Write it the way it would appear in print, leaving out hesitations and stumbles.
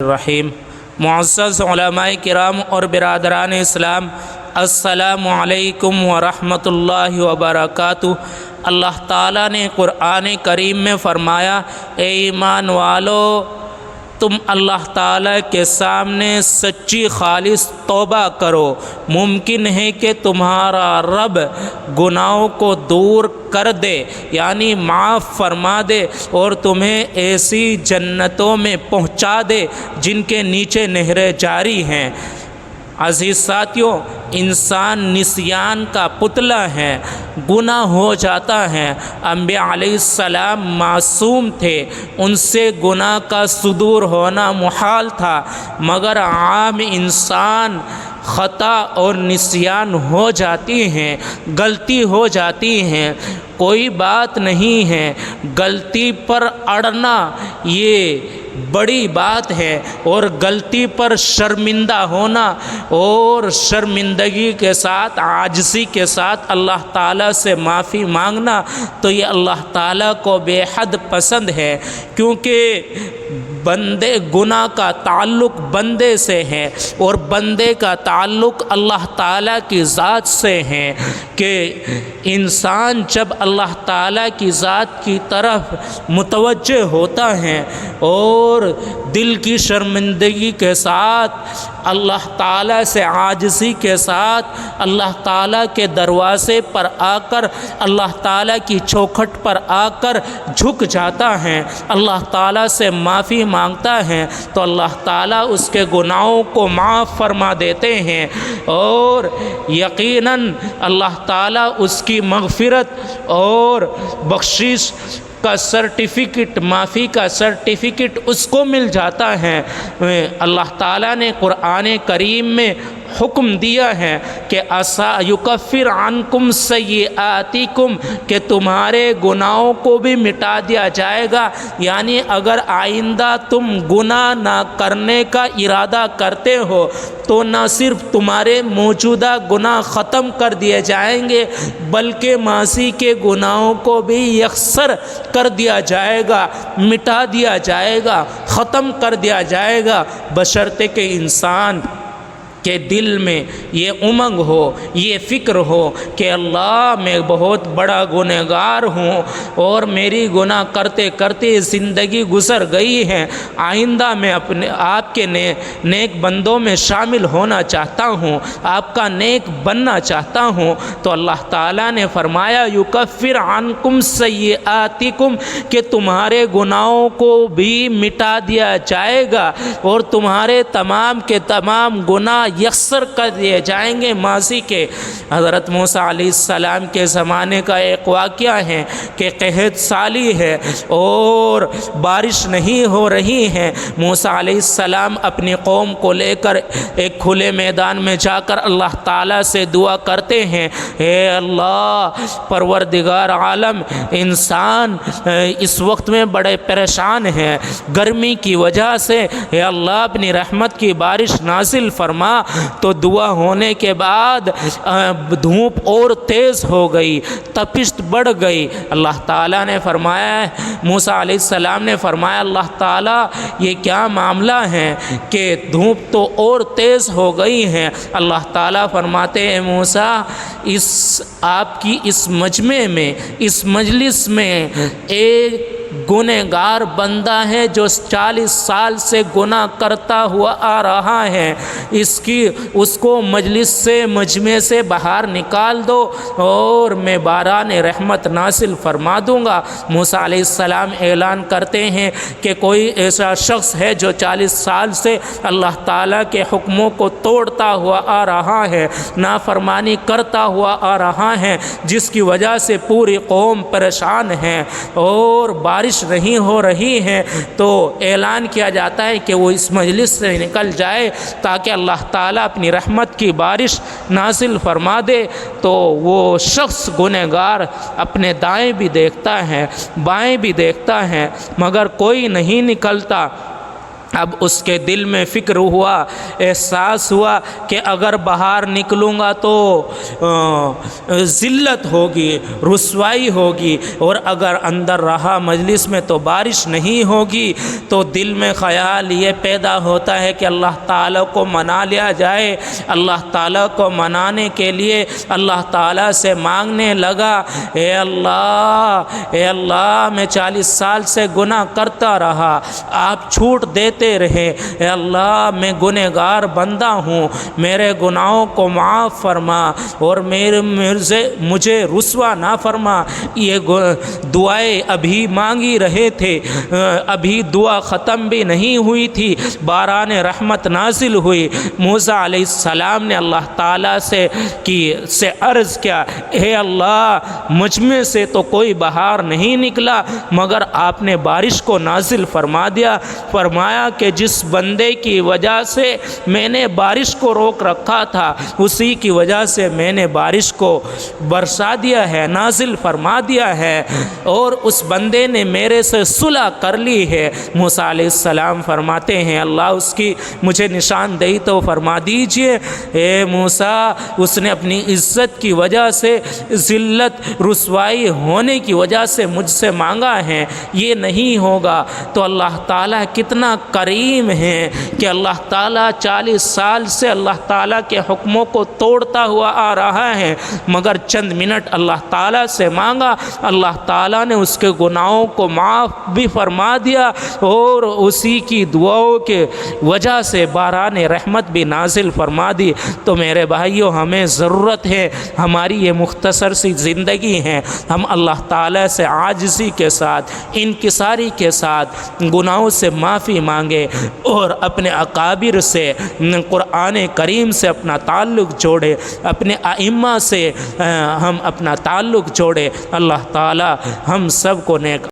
الرحیم معزز علماء کرام اور برادران اسلام، السلام علیکم ورحمۃ اللہ وبرکاتہ۔ اللہ تعالیٰ نے قرآن کریم میں فرمایا، اے ایمان والو، تم اللہ تعالیٰ کے سامنے سچی خالص توبہ کرو، ممکن ہے کہ تمہارا رب گناہوں کو دور کر دے، یعنی معاف فرما دے اور تمہیں ایسی جنتوں میں پہنچا دے جن کے نیچے نہریں جاری ہیں۔ عزیز ساتھیوں، انسان نسیان کا پتلا ہے، گناہ ہو جاتا ہے۔ انبیاء علیہ السلام معصوم تھے، ان سے گناہ کا صدور ہونا محال تھا، مگر عام انسان خطا اور نسیان ہو جاتی ہیں، غلطی ہو جاتی ہیں۔ کوئی بات نہیں ہے، غلطی پر اڑنا یہ بڑی بات ہے، اور غلطی پر شرمندہ ہونا اور شرمندگی کے ساتھ، عاجزی کے ساتھ اللہ تعالیٰ سے معافی مانگنا تو یہ اللہ تعالیٰ کو بے حد پسند ہے، کیونکہ بندے گناہ کا تعلق بندے سے ہے اور بندے کا تعلق اللہ تعالیٰ کی ذات سے ہے، کہ انسان جب اللہ تعالیٰ کی ذات کی طرف متوجہ ہوتا ہے اور دل کی شرمندگی کے ساتھ اللہ تعالیٰ سے عاجزی کے ساتھ اللہ تعالیٰ کے دروازے پر آ کر، اللہ تعالیٰ کی چوکھٹ پر آ کر جھک جاتا ہے، اللہ تعالیٰ سے معافی مانگتا ہے، تو اللہ تعالیٰ اس کے گناہوں کو معاف فرما دیتے ہیں، اور یقیناً اللہ تعالیٰ اس کی مغفرت اور بخشش کا سرٹیفکیٹ، معافی کا سرٹیفکیٹ اس کو مل جاتا ہے۔ اللہ تعالیٰ نے قرآن کریم میں حکم دیا ہے کہ یکفر عنکم سیئاتکم، کہ تمہارے گناہوں کو بھی مٹا دیا جائے گا، یعنی اگر آئندہ تم گناہ نہ کرنے کا ارادہ کرتے ہو تو نہ صرف تمہارے موجودہ گناہ ختم کر دیے جائیں گے، بلکہ ماضی کے گناہوں کو بھی یکسر کر دیا جائے گا، مٹا دیا جائے گا، ختم کر دیا جائے گا، بشرطے کہ انسان کے دل میں یہ امنگ ہو، یہ فکر ہو کہ اللہ میں بہت بڑا گنہگار ہوں اور میری گناہ کرتے کرتے زندگی گزر گئی ہے، آئندہ میں اپنے آپ کے نیک بندوں میں شامل ہونا چاہتا ہوں، آپ کا نیک بننا چاہتا ہوں، تو اللہ تعالیٰ نے فرمایا یکفر عنکم سیئاتکم، کہ تمہارے گناہوں کو بھی مٹا دیا جائے گا اور تمہارے تمام کے تمام گناہ یکسر کر دیے جائیں گے ماضی کے۔ حضرت موسیٰ علیہ السلام کے زمانے کا ایک واقعہ ہے کہ قحط سالی ہے اور بارش نہیں ہو رہی ہے۔ موسیٰ علیہ السلام اپنی قوم کو لے کر ایک کھلے میدان میں جا کر اللہ تعالیٰ سے دعا کرتے ہیں، اے اللہ پروردگار عالم، انسان اس وقت میں بڑے پریشان ہیں گرمی کی وجہ سے، اے اللہ اپنی رحمت کی بارش نازل فرما۔ تو دعا ہونے کے بعد دھوپ اور تیز ہو گئی، تپش بڑھ گئی۔ اللہ تعالیٰ نے فرمایا، موسیٰ علیہ السلام نے فرمایا، اللہ تعالیٰ یہ کیا معاملہ ہے کہ دھوپ تو اور تیز ہو گئی ہے؟ اللہ تعالیٰ فرماتے ہیں، موسیٰ آپ کی اس مجمع میں، اس مجلس میں ایک گنہگار بندہ ہے جو 40 سال سے گناہ کرتا ہوا آ رہا ہے، اس کو مجلس سے، مجمع سے باہر نکال دو اور میں باران رحمت نازل فرما دوں گا۔ موسیٰ علیہ السلام اعلان کرتے ہیں کہ کوئی ایسا شخص ہے جو 40 سال سے اللہ تعالیٰ کے حکموں کو توڑتا ہوا آ رہا ہے، نافرمانی کرتا ہوا آ رہا ہے، جس کی وجہ سے پوری قوم پریشان ہے اور بارش نہیں ہو رہی ہے، تو اعلان کیا جاتا ہے کہ وہ اس مجلس سے نکل جائے تاکہ اللہ تعالیٰ اپنی رحمت کی بارش نازل فرما دے۔ تو وہ شخص گنہگار اپنے دائیں بھی دیکھتا ہے، بائیں بھی دیکھتا ہے، مگر کوئی نہیں نکلتا۔ اب اس کے دل میں فکر ہوا، احساس ہوا کہ اگر باہر نکلوں گا تو ذلت ہوگی، رسوائی ہوگی، اور اگر اندر رہا مجلس میں تو بارش نہیں ہوگی۔ تو دل میں خیال یہ پیدا ہوتا ہے کہ اللہ تعالیٰ کو منا لیا جائے۔ اللہ تعالیٰ کو منانے کے لیے اللہ تعالیٰ سے مانگنے لگا، اے اللہ میں 40 سال سے گناہ کرتا رہا، آپ چھوٹ دیتے رہے، اے اللہ میں گنہگار بندہ ہوں، میرے گناہوں کو معاف فرما اور مجھے رسوا نہ فرما۔ یہ دعائیں ابھی مانگی رہے تھے، ابھی دعا ختم بھی نہیں ہوئی تھی، باران رحمت نازل ہوئی۔ موسیٰ علیہ السلام نے اللہ تعالیٰ سے عرض کیا، اے اللہ مجھ میں سے تو کوئی بہار نہیں نکلا، مگر آپ نے بارش کو نازل فرما دیا۔ فرمایا کہ جس بندے کی وجہ سے میں نے بارش کو روک رکھا تھا، اسی کی وجہ سے میں نے بارش کو برسا دیا ہے، نازل فرما دیا ہے، اور اس بندے نے میرے سے صلح کر لی ہے۔ موسیٰ علیہ السلام فرماتے ہیں، اللہ اس کی مجھے نشاندہی تو فرما دیجئے۔ اے موسیٰ، اس نے اپنی عزت کی وجہ سے، ذلت رسوائی ہونے کی وجہ سے مجھ سے مانگا ہے، یہ نہیں ہوگا۔ تو اللہ تعالیٰ کتنا کریم ہے کہ اللہ تعالیٰ 40 سال سے اللہ تعالیٰ کے حکموں کو توڑتا ہوا آ رہا ہے، مگر چند منٹ اللہ تعالیٰ سے مانگا، اللہ تعالیٰ نے اس کے گناہوں کو معاف بھی فرما دیا، اور اسی کی دعاؤں کے وجہ سے باران رحمت بھی نازل فرما دی۔ تو میرے بھائیوں، ہمیں ضرورت ہے، ہماری یہ مختصر سی زندگی ہے، ہم اللہ تعالیٰ سے عاجزی کے ساتھ، انکساری کے ساتھ گناہوں سے معافی مانگے، اور اپنے اکابر سے، قرآن کریم سے اپنا تعلق جوڑے، اپنے ائمہ سے ہم اپنا تعلق جوڑے۔ اللہ تعالیٰ ہم سب کو نیک